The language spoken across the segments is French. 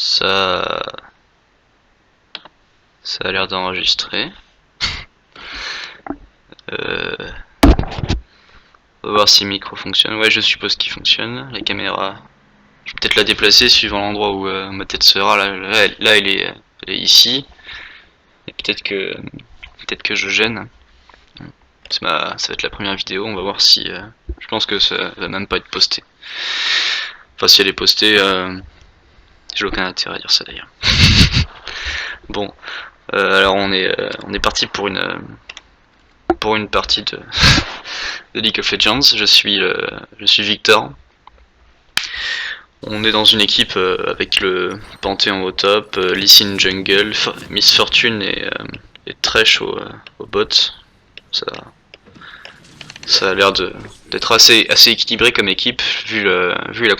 Ça, ça a l'air d'enregistrer. On va voir si le micro fonctionne. Ouais, je suppose qu'il fonctionne. La caméra, je vais peut-être la déplacer suivant l'endroit où ma tête sera. Là, elle est ici. Et peut-être que je gêne. Ça va être la première vidéo. On va voir si. Je pense que ça va même pas être posté. Enfin, si elle est postée, j'ai aucun intérêt à dire ça d'ailleurs. Bon, alors on est parti pour une partie de League of Legends. Je suis Victor. On est dans une équipe avec le Panthéon au top, Lee Sin jungle, Miss Fortune et Thresh au bot. Ça a l'air d'être assez équilibré comme équipe vu la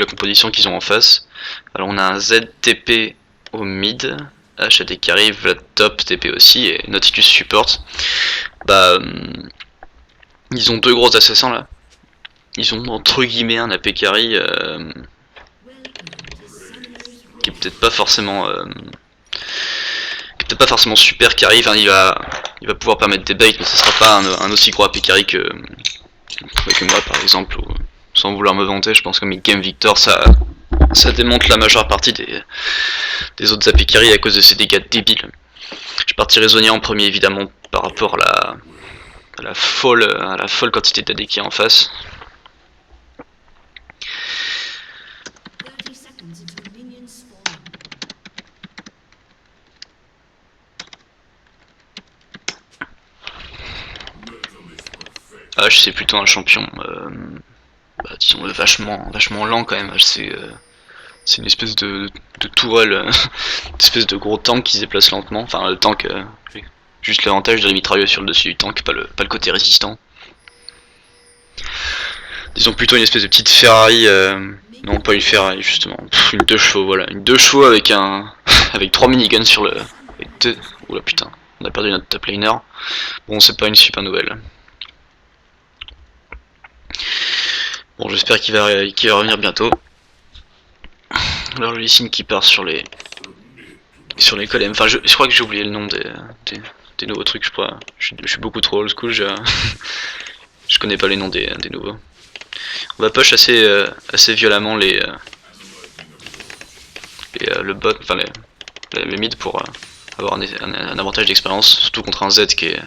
composition qu'ils ont en face. Alors on a un ZTP au mid, HAD qui arrive, la top TP aussi et Nautilus support. Ils ont deux gros assassins là. Ils ont entre guillemets un AP carry qui est peut-être pas forcément super carry. Enfin, il va pouvoir permettre des baits, mais ce sera pas un aussi gros AP carry que moi par exemple. Sans vouloir me vanter, je pense que mes Game Victor ça démonte la majeure partie des autres AP carry à cause de ces dégâts débiles. Je partirai Zonia en premier évidemment par rapport à la folle quantité d'AD qui est en face. H c'est plutôt un champion disons vachement lent quand même. H c'est une espèce de tourelle, une espèce de gros tank qui se déplace lentement. Enfin le tank, juste l'avantage de la mitrailleuse sur le dessus du tank, pas le côté résistant. Disons plutôt une espèce de petite Ferrari, non pas une Ferrari justement, une 2 chevaux, voilà, une 2 chevaux avec avec 3 miniguns sur le... Oula putain, on a perdu notre top laner. Bon c'est pas une super nouvelle. Bon j'espère qu'il va revenir bientôt. Alors le Lee Sin qui part sur les codems, enfin je crois que j'ai oublié le nom des nouveaux trucs, je crois. Je suis beaucoup trop old school, je connais pas les noms des nouveaux. On va push assez violemment le bot, enfin les mid pour avoir un avantage d'expérience, surtout contre un Z qui est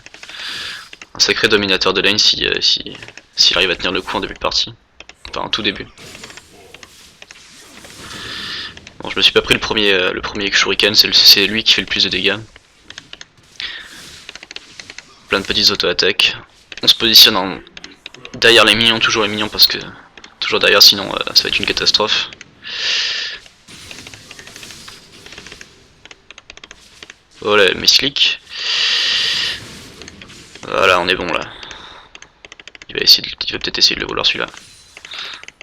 un sacré dominateur de lane s'il arrive à tenir le coup en début de partie. Enfin en tout début. Bon, je me suis pas pris le premier Shuriken, c'est lui qui fait le plus de dégâts. Plein de petites auto-attaques. On se positionne derrière les minions, toujours les minions parce que toujours derrière, sinon ça va être une catastrophe. Voilà, le misclick. Voilà, on est bon là. Il va peut-être essayer de le vouloir celui-là.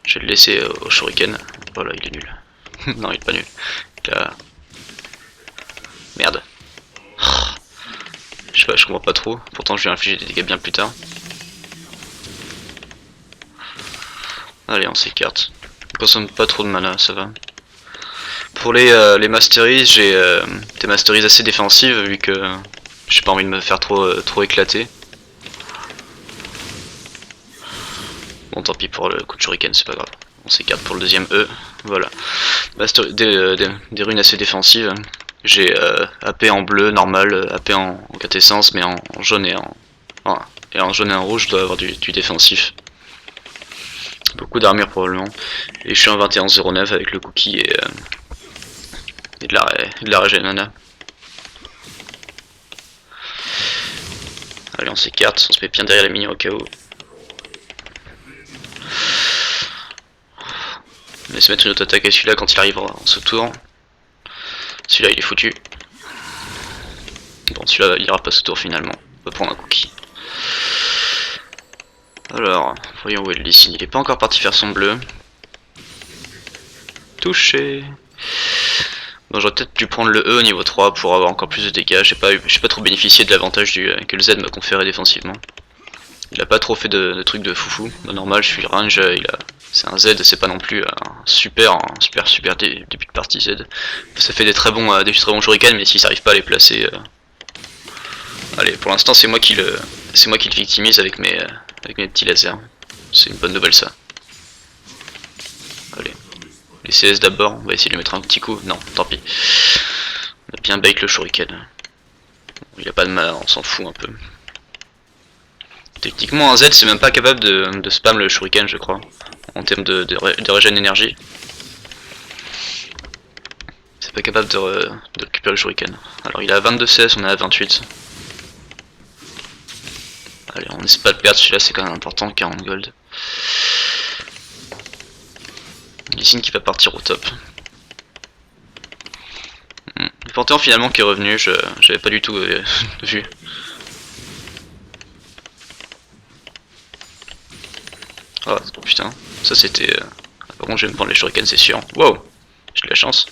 Je vais le laisser au Shuriken. Voilà, il est nul. Non, il est pas nul. Merde. Je sais pas, je comprends pas trop. Pourtant, je vais infliger des dégâts bien plus tard. Allez, on s'écarte. On consomme pas trop de mana, ça va. Pour les masteries, j'ai des masteries assez défensives vu que j'ai pas envie de me faire trop éclater. Bon, tant pis pour le coup de shuriken, c'est pas grave. On s'écarte pour le deuxième E. Voilà. Des runes assez défensives. J'ai AP en bleu normal, AP en quintessence, mais en jaune et en jaune et en rouge, je dois avoir du défensif. Beaucoup d'armure probablement. Et je suis en 21-09 avec le cookie et de la régène mana. Allez, on s'écarte, on se met bien derrière les minions au cas où. On va se mettre une auto-attaque à celui-là quand il arrivera en ce tour. Celui-là il est foutu. Bon, celui-là il ira pas ce tour finalement. On va prendre un cookie. Alors, voyons où est le Lee Sin. Il est pas encore parti faire son bleu. Touché. Bon, j'aurais peut-être dû prendre le E au niveau 3 pour avoir encore plus de dégâts. J'ai pas trop bénéficié de l'avantage que le Z m'a conféré défensivement. Il a pas trop fait de trucs de foufou. Bah, normal, je suis range, C'est un Z, c'est pas non plus un super début de partie Z. Ça fait des très bons shurikens, mais s'ils n'arrivent pas à les placer, allez, pour l'instant c'est moi qui le victimise avec mes petits lasers. C'est une bonne nouvelle ça. Allez, les CS d'abord, on va essayer de lui mettre un petit coup. Non, tant pis. On a bien bait le shuriken. Il a pas de mal, on s'en fout un peu. Techniquement un Z c'est même pas capable de spam le shuriken je crois. En termes de régène d'énergie. C'est pas capable de récupérer le shuriken. Alors il a 22 CS, on est à 28. Allez, on essaie pas de perdre, celui-là c'est quand même important, 40 gold. Lee Sin qui va partir au top. Le Panthéon finalement qui est revenu, j'avais pas du tout vu. Oh putain, ça c'était... Par contre je vais me prendre les shurikens c'est sûr. Wow, j'ai de la chance.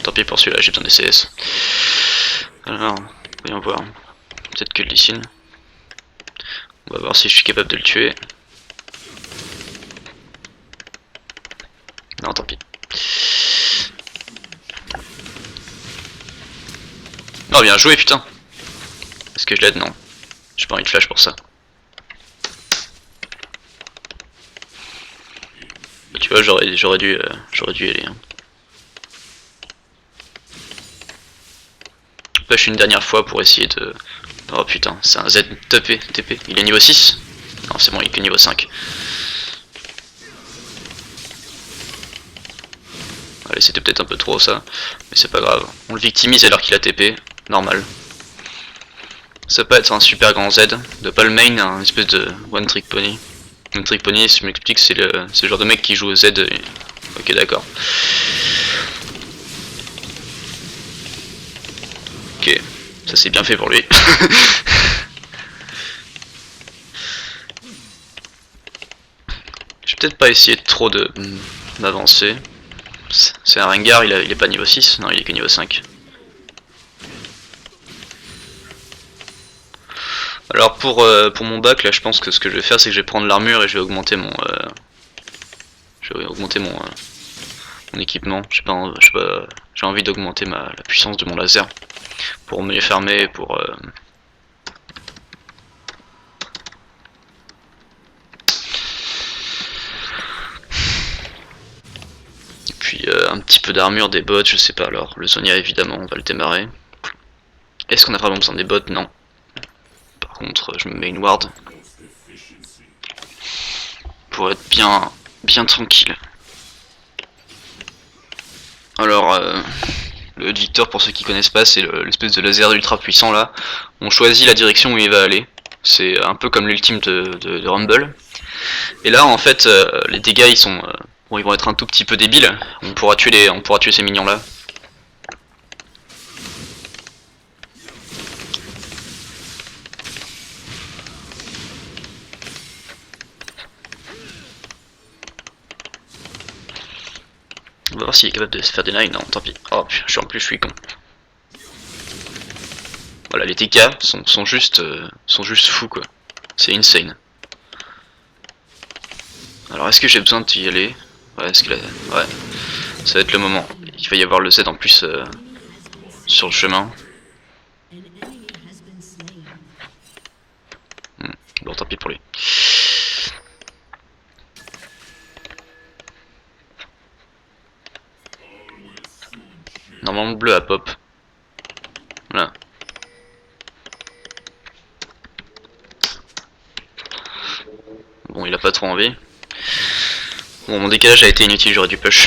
Tant pis pour celui-là, j'ai besoin des CS. Alors, voyons voir. Peut-être que Lee Sin. On va voir si je suis capable de le tuer. Non, tant pis. Non, bien joué, putain. Est-ce que je l'aide? Non. J'ai pas envie de flash pour ça. Bah, tu vois, j'aurais dû y aller. Hein. Push une dernière fois pour essayer de... Oh putain, c'est un Z TP. Il est niveau 6? Non, c'est bon, il est que niveau 5. Allez, c'était peut-être un peu trop ça, mais c'est pas grave. On le victimise alors qu'il a TP, normal. Ça peut être un super grand Z, de pas le main, un espèce de one trick pony. One trick pony, si je m'explique, c'est le genre de mec qui joue au Z. Ok, d'accord. Ok, ça c'est bien fait pour lui. Je vais peut-être pas essayer trop de m'avancer. C'est un Rengar, il est pas niveau 6, non il est que niveau 5. Alors pour mon bac là je pense que ce que je vais faire c'est que je vais prendre l'armure et je vais augmenter mon mon équipement. Je sais pas, j'ai envie d'augmenter la puissance de mon laser pour mieux fermer, pour et puis un petit peu d'armure, des bots, je sais pas. Alors le Zonia évidemment on va le démarrer. Est-ce qu'on a vraiment besoin des bots? Non. Par contre je me mets une ward pour être bien tranquille. Alors le Victor, pour ceux qui connaissent pas, c'est l'espèce de laser ultra puissant là. On choisit la direction où il va aller. C'est un peu comme l'ultime de Rumble. Et là en fait les dégâts ils sont bon, ils vont être un tout petit peu débiles. On pourra tuer ces minions là. On va voir s'il est capable de se faire deny. Non, tant pis. Oh, je suis con. Voilà, les TK sont juste fous quoi. C'est insane. Alors est-ce que j'ai besoin d'y aller? Ouais, ouais, ça va être le moment. Il va y avoir le Z en plus sur le chemin. Bon, tant pis pour lui. Normalement bleu à pop. Voilà. Bon, il a pas trop envie. Bon, mon décalage a été inutile, j'aurais dû push.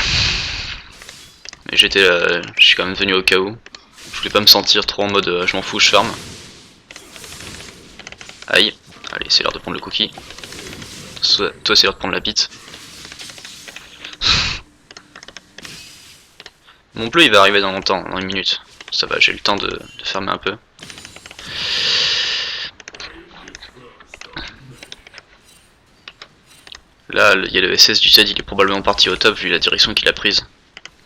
Mais je suis quand même venu au cas où. Je voulais pas me sentir trop en mode je m'en fous, je farm. Aïe. Allez, c'est l'heure de prendre le cookie. Toi, c'est l'heure de prendre la bite. Mon bleu, il va arriver dans longtemps, dans une minute. Ça va, j'ai le temps de fermer un peu. Là, il y a le SS du Z, il est probablement parti au top vu la direction qu'il a prise.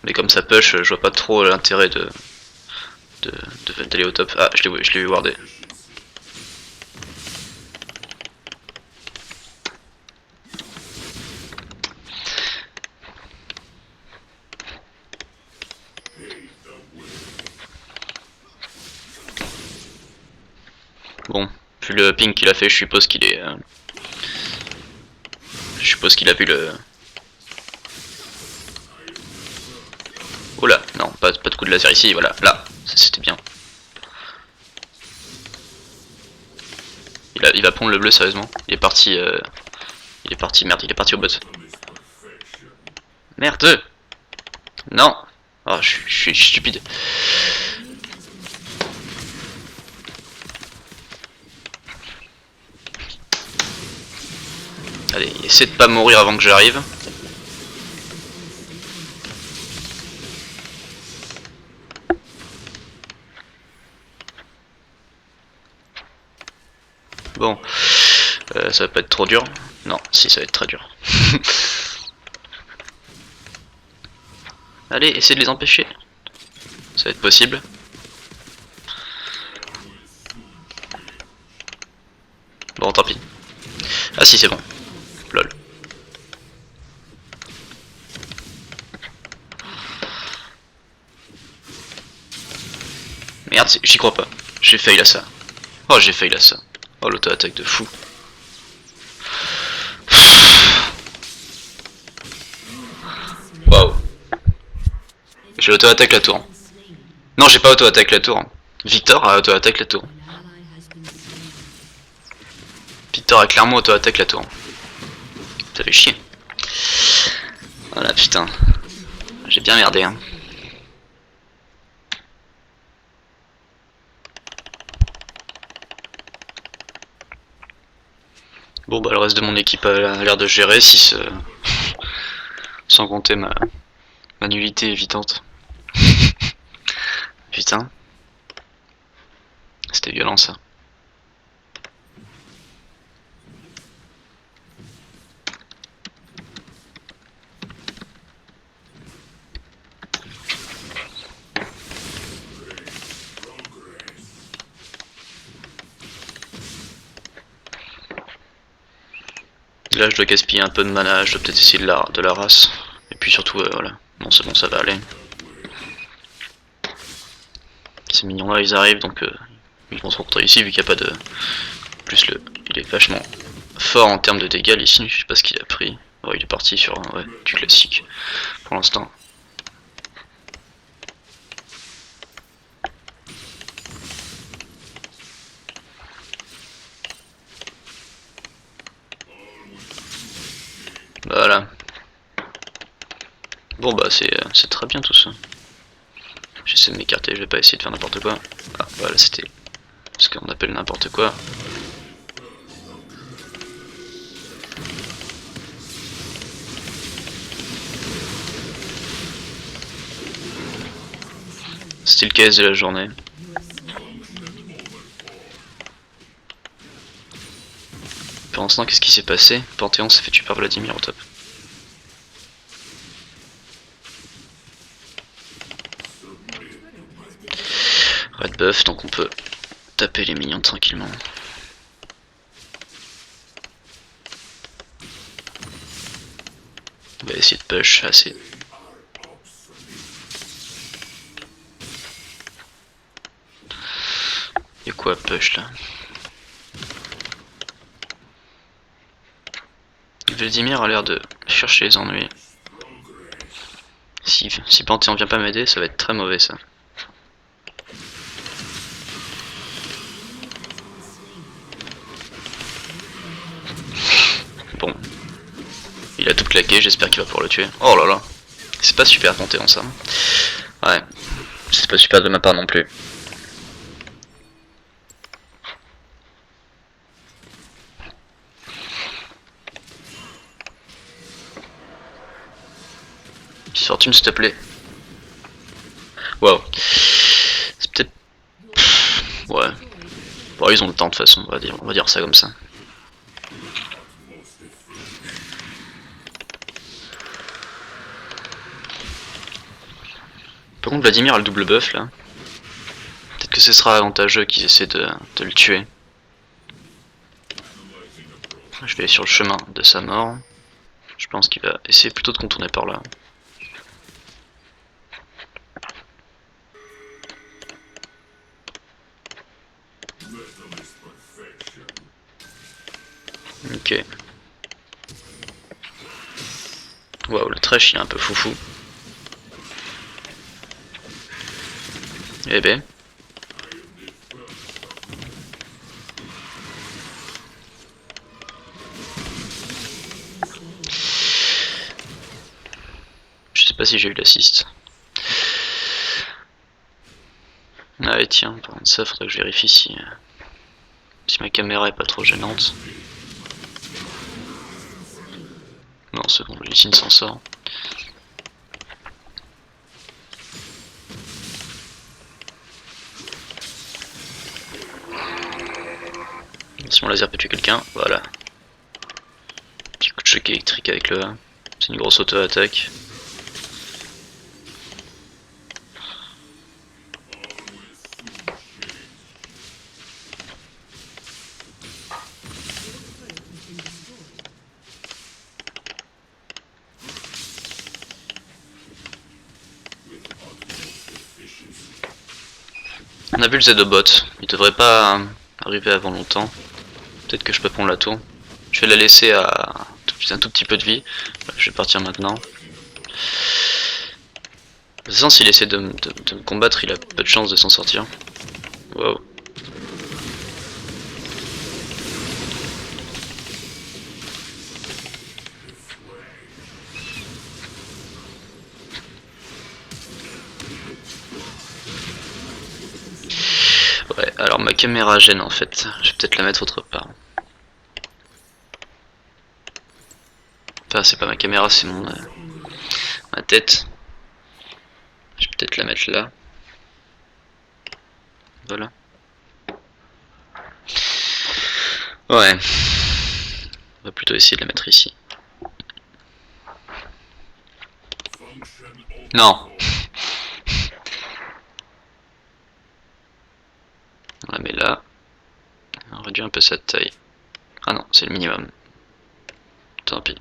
Mais comme ça push, je vois pas trop l'intérêt d'aller au top. Ah, je l'ai vu warder. Vu le ping qu'il a fait, je suppose qu'il est... je suppose qu'il a vu le... Oula, non, pas de coup de laser ici, voilà, là, ça c'était bien. Il va prendre le bleu sérieusement. Il est parti, merde, il est parti au bot. Merde. Non. Oh, je suis stupide. Allez, essaie de pas mourir avant que j'arrive. Bon, ça va pas être trop dur. Non, si, ça va être très dur. Allez, essaie de les empêcher. Ça va être possible. Bon, tant pis. Ah si, c'est bon. Lol. Merde, j'y crois pas. J'ai fail à ça. Oh, j'ai fail à ça. Oh, l'auto-attaque de fou. Waouh. J'ai auto-attaque la tour. Non, j'ai pas auto-attaque la tour. Victor a auto-attaque la tour. Victor a clairement auto-attaque la tour. Ça fait chier. Voilà, putain. J'ai bien merdé, hein. Bon, bah, le reste de mon équipe a l'air de gérer, sans compter ma nullité évitante. Putain. C'était violent, ça. Là, je dois gaspiller un peu de mana, je dois peut-être essayer de la race. Et puis surtout, voilà. Non, c'est bon, ça va aller. Ces mignons là, ils arrivent, donc ils vont se retrouver ici, vu qu'il n'y a pas de... Plus il est vachement fort en termes de dégâts ici, je sais pas ce qu'il a pris. Oh, il est parti sur ouais, du classique, pour l'instant. Voilà. Bon bah c'est très bien tout ça. J'essaie de m'écarter, je vais pas essayer de faire n'importe quoi. Ah voilà, c'était ce qu'on appelle n'importe quoi. C'était le KS de la journée. Pour l'instant, qu'est-ce qui s'est passé? Panthéon s'est fait tuer par Vladimir au top. Red buff, donc on peut taper les minions tranquillement. On va essayer de push assez. Y'a quoi push là? Vladimir a l'air de chercher les ennuis. Si Panthéon vient pas m'aider, ça va être très mauvais ça. Bon. Il a tout claqué, j'espère qu'il va pouvoir le tuer. Oh là là. C'est pas super Panthéon ça. Ouais. C'est pas super de ma part non plus. Fortune s'il te plaît. Waouh. C'est peut-être... Ouais. Bon, ils ont le temps de toute façon, on va dire ça comme ça. Par contre, Vladimir a le double buff là. Peut-être que ce sera avantageux qu'ils essaient de le tuer. Je vais aller sur le chemin de sa mort. Je pense qu'il va essayer plutôt de contourner par là. Ok. Waouh, le trash il est un peu foufou. Eh ben. Je sais pas si j'ai eu l'assist. Ah et tiens, par contre ça faudrait que je vérifie si ma caméra est pas trop gênante. Non c'est bon, Lucine s'en sort. Si mon laser peut tuer quelqu'un, voilà. Petit coup de choc électrique avec le A. C'est une grosse auto-attaque. On a vu le Z-Bot, il devrait pas arriver avant longtemps. Peut-être que je peux prendre la tour. Je vais la laisser à un tout petit peu de vie. Je vais partir maintenant. De toute façon, s'il essaie de me combattre, il a peu de chance de s'en sortir. Wow. Ouais, alors ma caméra gêne en fait. Je vais peut-être la mettre autre part. Enfin, c'est pas ma caméra, c'est ma tête. Je vais peut-être la mettre là. Voilà. Ouais. On va plutôt essayer de la mettre ici. Non. On la met là. On réduit un peu sa taille. Ah non, c'est le minimum. Tant pis.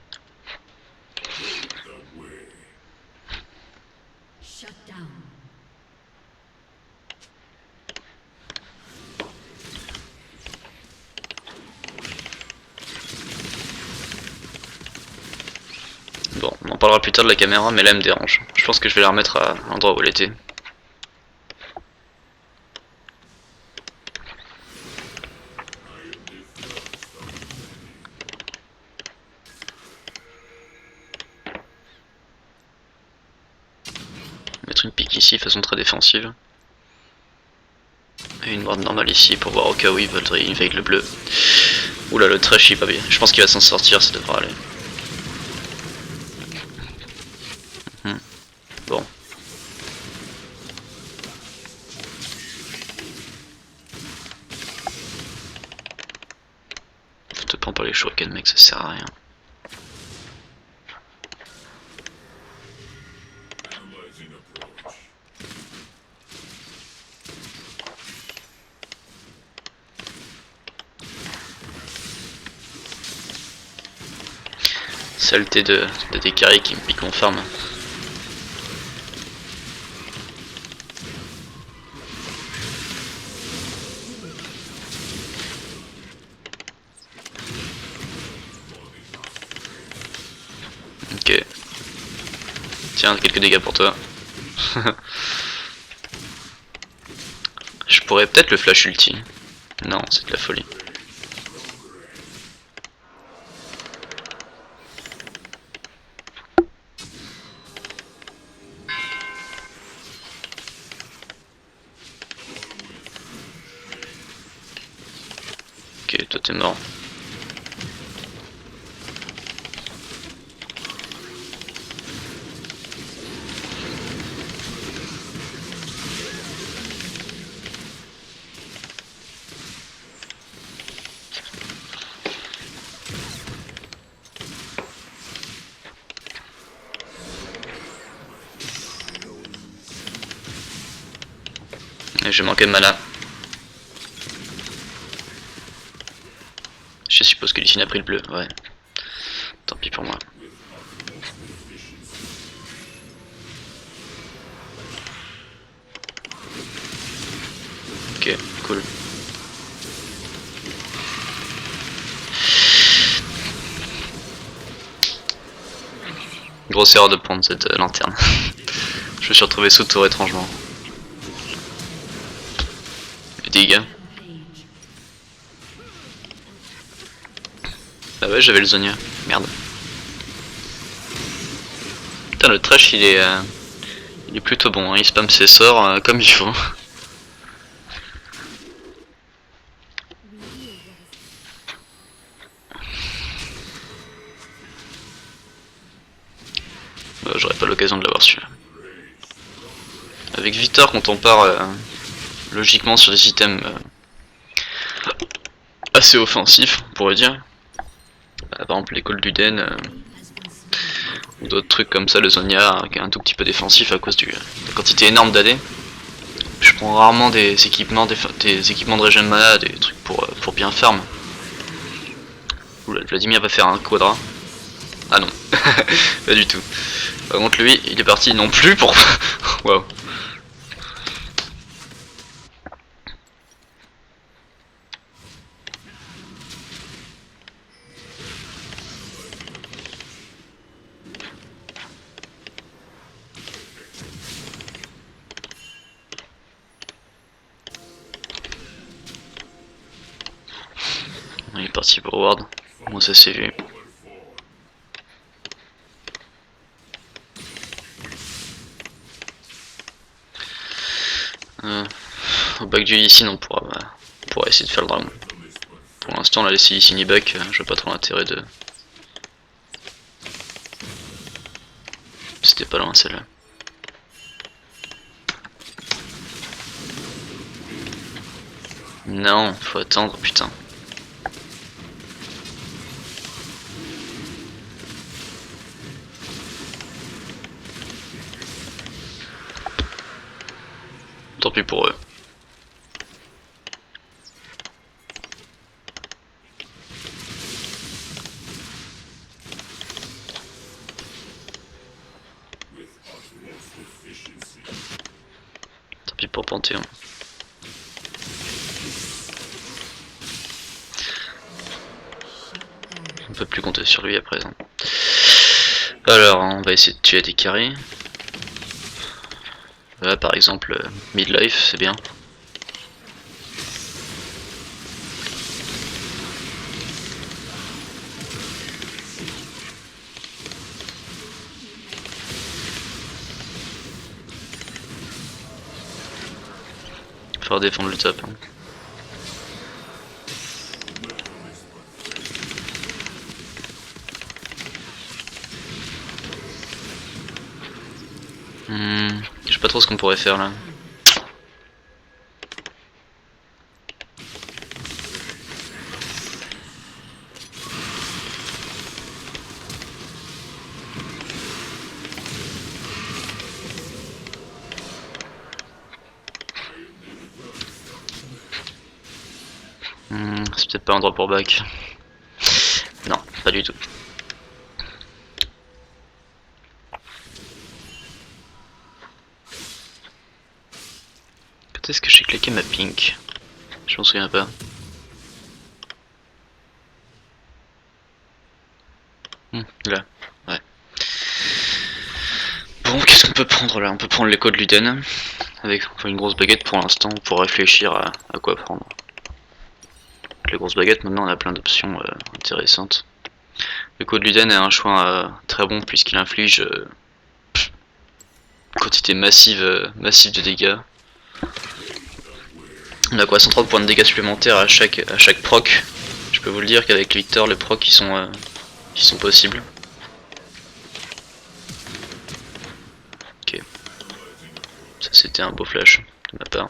Bon, on en parlera plus tard de la caméra, mais là elle me dérange. Je pense que je vais la remettre à l'endroit où elle était. Mettre une pique ici, façon très défensive. Et une ward normale ici pour voir au cas où ils veulent avec le bleu. Oula, le trash il est pas bien. Je pense qu'il va s'en sortir, ça devra aller. Bon. Te prends pas les shurikens mec, ça sert à rien. Saleté de Dekari qui me pique mon farm. Ok. Tiens, quelques dégâts pour toi. Je pourrais peut-être le flash ulti. Non, c'est de la folie. Ok, toi t'es mort. Et j'ai manqué de mana. Je suppose que Lucine a pris le bleu, ouais. Tant pis pour moi. Ok, cool. Grosse erreur de prendre cette lanterne. Je me suis retrouvé sous tour étrangement. Les dégâts. Ah ouais, j'avais le Zonia. Merde. Putain, le trash il est plutôt bon, hein. Il spam ses sorts comme il faut. J'aurais pas l'occasion de l'avoir celui-là. Avec Victor, quand on part logiquement sur des items assez offensifs, on pourrait dire. Par exemple l'école d'Uden ou d'autres trucs comme ça, le Zonia qui est un tout petit peu défensif à cause de la quantité énorme d'AD. Je prends rarement des équipements, des équipements de régène de mana, des trucs pour bien farm. Oula, Vladimir va faire un quadra. Ah non, pas du tout. Par contre lui, il est parti non plus pour... Waouh. Il est parti pour Ward. Bon, ça c'est vu. Au back du Lee on pourra essayer de faire le dragon. Pour l'instant, on a laissé ici ni back, je vois pas trop l'intérêt de... C'était pas loin celle-là. Non, faut attendre, putain. Tant pis pour eux. Tant pis pour Panthéon. On peut plus compter sur lui à présent. Alors, on va essayer de tuer des carrés. Là, par exemple, Midlife, c'est bien. Faut défendre le top. Hein. Je sais pas trop ce qu'on pourrait faire là. C'est peut-être pas un endroit pour back. Non, pas du tout. Quand est-ce que j'ai cliqué ma pink? Je m'en souviens pas. Là, ouais. Bon, qu'est-ce qu'on peut prendre là? On peut prendre l'écho de Luden. Avec une grosse baguette pour l'instant pour réfléchir à quoi prendre. Avec les grosses baguettes, maintenant on a plein d'options intéressantes. Le code Luden est un choix très bon puisqu'il inflige une quantité massive de dégâts. On a quoi, 130 points de dégâts supplémentaires à chaque proc. Je peux vous le dire qu'avec Victor, les procs qui sont possibles. Ok. Ça c'était un beau flash de ma part.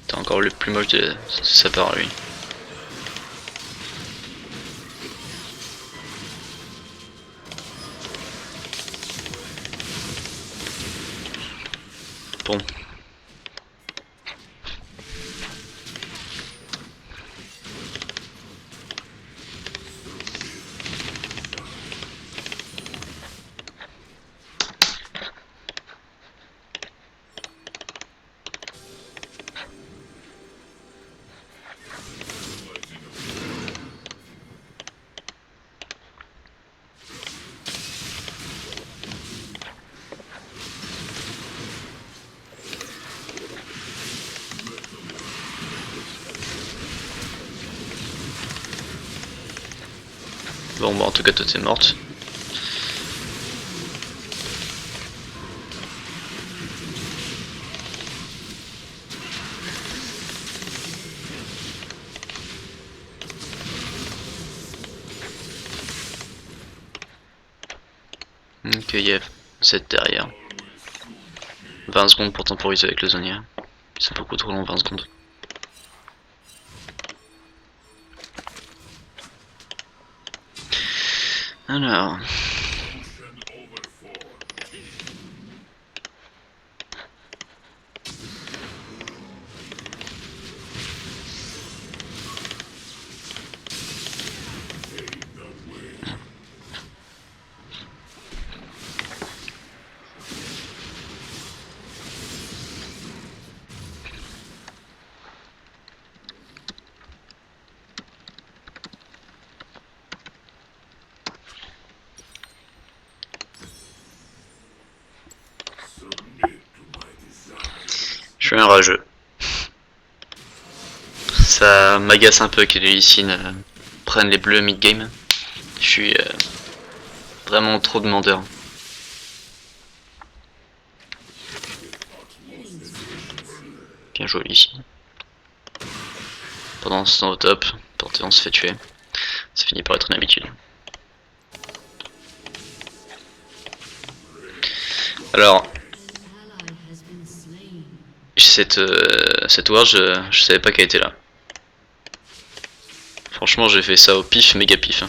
T'as encore le plus moche de sa part lui. Bon. Bon bah en tout cas toi t'es morte. Ok, il y a 7 derrière. 20 secondes pour temporiser avec le zonier. C'est beaucoup trop long, 20 secondes. Alors... Je suis un rageux. Ça m'agace un peu que les Lee prennent les bleus mid-game. Je suis vraiment trop demandeur. Bien joué ici. Pendant ce temps au top, Panthéon se fait tuer. Ça finit par être une habitude. Alors, cette ward, je savais pas qu'elle était là. Franchement, j'ai fait ça au pif, méga pif. Hein.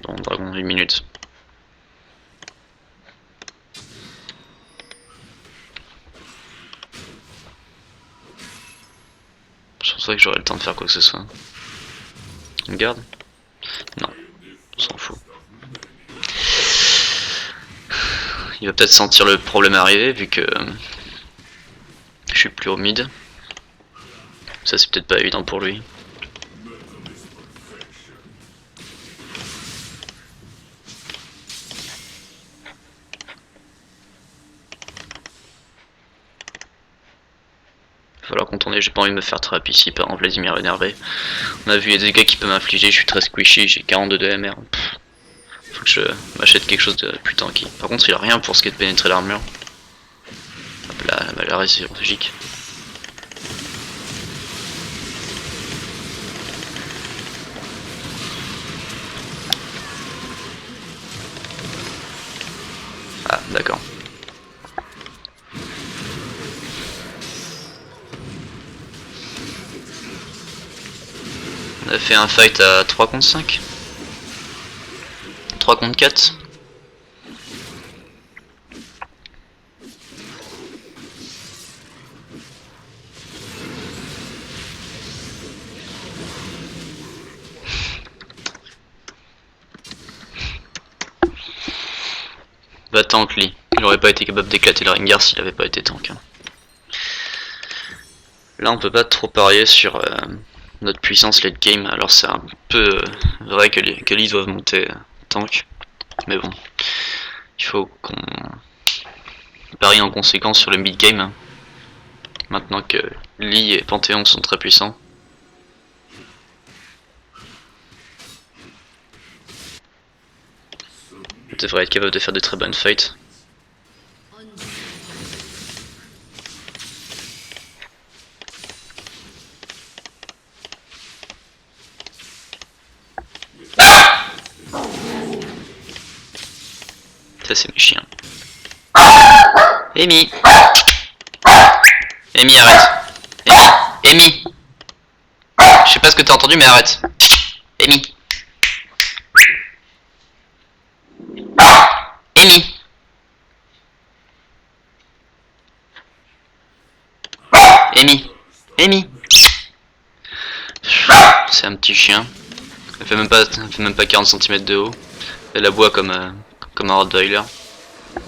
Bon, dragon, 1 minute. Je pense pas que j'aurai le temps de faire quoi que ce soit. On garde? Non, on s'en fout. Il va peut-être sentir le problème arriver vu que je suis plus au mid. Ça c'est peut-être pas évident pour lui. Il va falloir contourner, j'ai pas envie de me faire trap ici par un Vladimir énervé. On a vu les dégâts qu'il peut m'infliger, je suis très squishy, j'ai 42 de MR. Faut que je m'achète quelque chose de plus tanky. Par contre il a rien pour ce qui est de pénétrer l'armure. Hop là, la race c'est logique. Ah d'accord. On a fait un fight à 3 contre 5. 3 contre 4. Va tank Lee. Il aurait pas été capable d'éclater le Rengar s'il avait pas été tank. Hein. Là on peut pas trop parier sur notre puissance late game, alors c'est un peu vrai que Lee doivent monter tank. Mais bon, il faut qu'on parie en conséquence sur le mid game. Hein. Maintenant que Lee et Panthéon sont très puissants. On devrait être capable de faire de très bonnes fights. Ça c'est mes chiens. Amy. Amy arrête. Amy. Je sais pas ce que t'as entendu mais arrête. Amy. Amy. Amy. Amy. C'est un petit chien. Elle fait même pas 40 cm de haut. Elle aboie comme un Rottweiler. De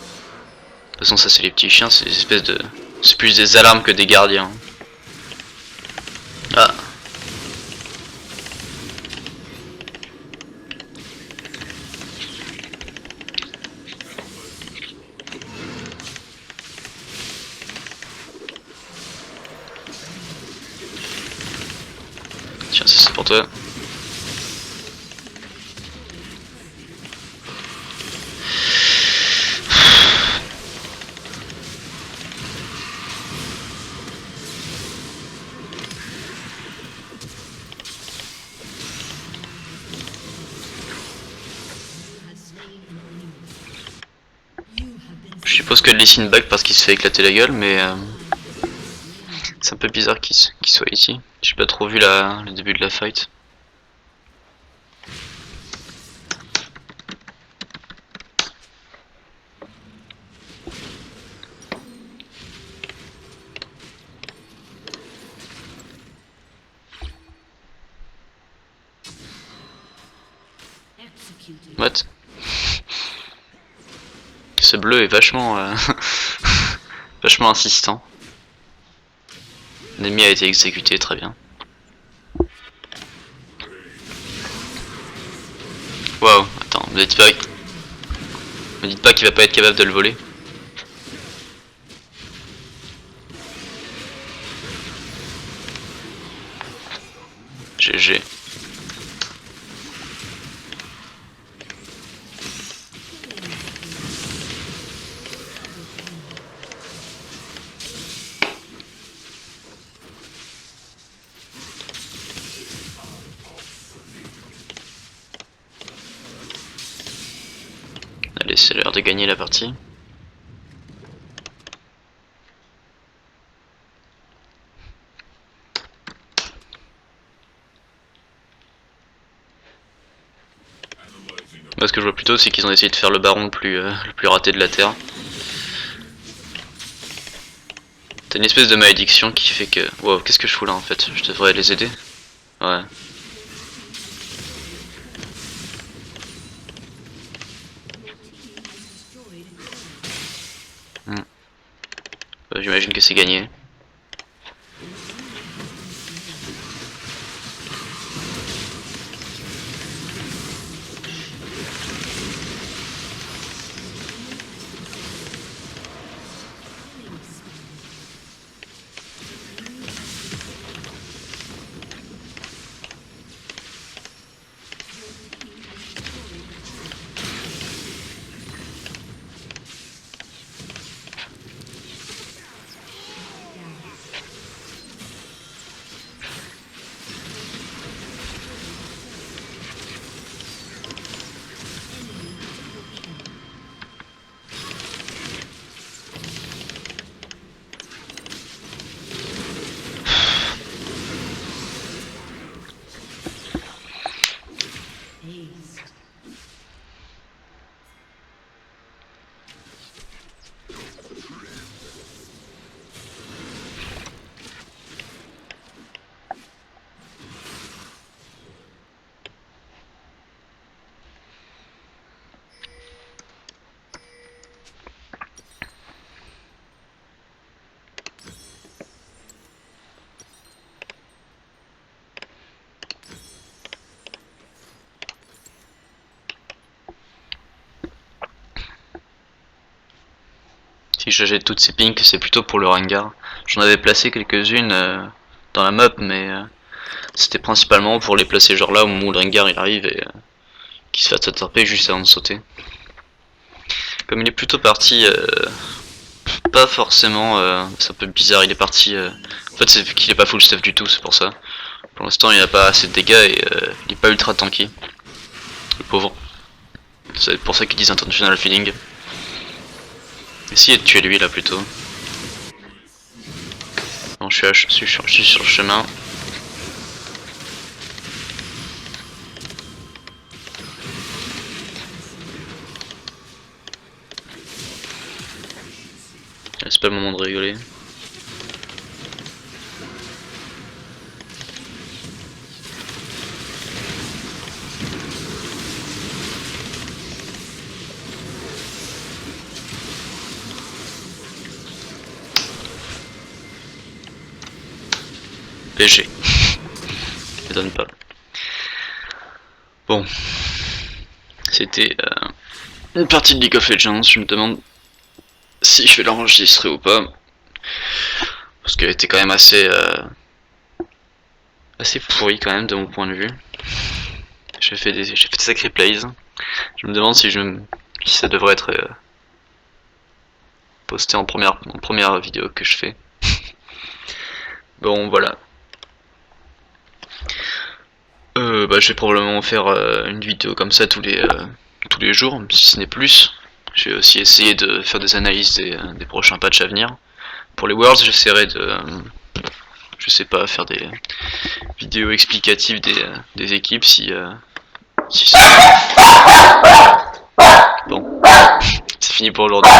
toute façon ça c'est les petits chiens, c'est des espèces de... C'est plus des alarmes que des gardiens. Ah. pour toi. Je suppose que Lee Sin back parce qu'il se fait éclater la gueule, mais c'est un peu bizarre qu'il soit ici. J'ai pas trop vu le début de la fight. What? Ce bleu est vachement vachement insistant. L'ennemi a été exécuté, très bien. Waouh, attends, me dites pas qu'il va pas être capable de le voler. GG. Allez, c'est l'heure de gagner la partie. Moi, ce que je vois plutôt, c'est qu'ils ont essayé de faire le baron le plus raté de la Terre. T'as une espèce de malédiction qui fait que... Wow, qu'est-ce que je fous là en fait? Je devrais les aider? Ouais. J'imagine que c'est gagné. Si je jette toutes ces pinks, c'est plutôt pour le Rengar. J'en avais placé quelques-unes dans la map, mais c'était principalement pour les placer genre là au moment où le Rengar il arrive et qu'il se fasse attraper juste avant de sauter. Comme il est plutôt parti, pas forcément, c'est un peu bizarre, il est parti... en fait c'est qu'il est pas full stuff du tout, c'est pour ça. Pour l'instant il a pas assez de dégâts et il est pas ultra tanky. Le pauvre. C'est pour ça qu'ils disent intentional feeling. Essayez de tuer lui là plutôt. Bon, je suis sur le chemin. C'est pas le moment de rigoler. PG. M'étonne pas. Bon. C'était une partie de League of Legends. Je me demande si je vais l'enregistrer ou pas. Parce qu'elle était quand même assez assez pourri quand même de mon point de vue. J'ai fait des sacrés plays. Je me demande si si ça devrait être posté en première vidéo que je fais. Bon voilà. Je vais probablement faire une vidéo comme ça tous les jours, si ce n'est plus. Je vais aussi essayer de faire des analyses des prochains patchs à venir. Pour les Worlds, j'essaierai de, je sais pas, faire des vidéos explicatives des équipes si bon, c'est fini pour aujourd'hui.